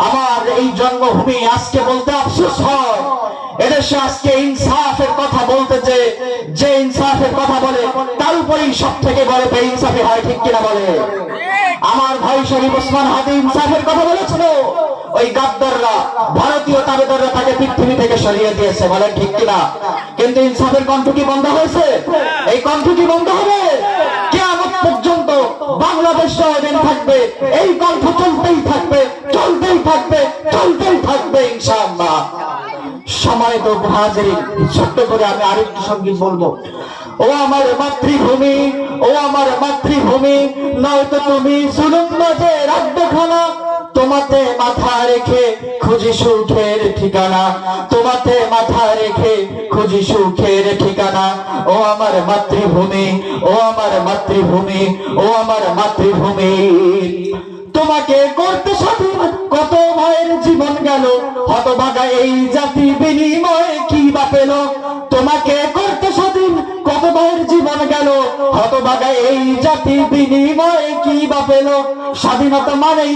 আমার এই জন্মভূমি আজকে বলতে আফসোস হয়, এদেশে আজকে ইনসাফের কথা বলতে যে ইনসাফের কথা বলে তার উপরেই সব থেকে বড় বেইনসাফি হয়, ঠিক কিনা বলে? আমার ভাই শরীফ ওসমান হাদি ইনসাফের কথা বলেছিল, ওই গাদ্দাররা ভারতীয় তাবেদাররা তাকে পৃথিবী থেকে সরিয়ে দিয়েছে, বলেন ঠিক কিনা? কিন্তু ইনসাফের কণ্ঠ কি বন্ধ হয়েছে? এই কণ্ঠ কি বন্ধ হবে? কিয়ামত পর্যন্ত বাংলাদেশ সহদিন থাকবে, এই কণ্ঠ চলতেই থাকবে, চলতেই থাকবে, চলতেই থাকবে ইনশাআল্লাহ। সম্মানিত হাজিরিন, ছোট্ট করে আমি আরেকটি সঙ্গীত বলবো। ও আমার মাতৃভূমি, ও আমার মাতৃভূমি, নয়তো তুমি জুলুম বাজে রাজ্যখানা, তোমাতে মাথা রেখে খুঁজি সুখের ঠিকানা, তোমাতে মাথা রেখে খুঁজি সুখের ঠিকানা। ও আমার মাতৃভূমি, ও আমার মাতৃভূমি, ও আমার মাতৃভূমি, তোমাকে করতে স্বাধীন কত ভাইয়ের জীবন গেল, হতভাগা এই জাতি বিনিময়ে কি বা পেল? তোমাকে করতে স্বাধীন কত ভাইয়ের জীবন গেল, হতভাগা এই জাতি বিনিময়ে কি বা পেল? স্বাধীনতা মানেই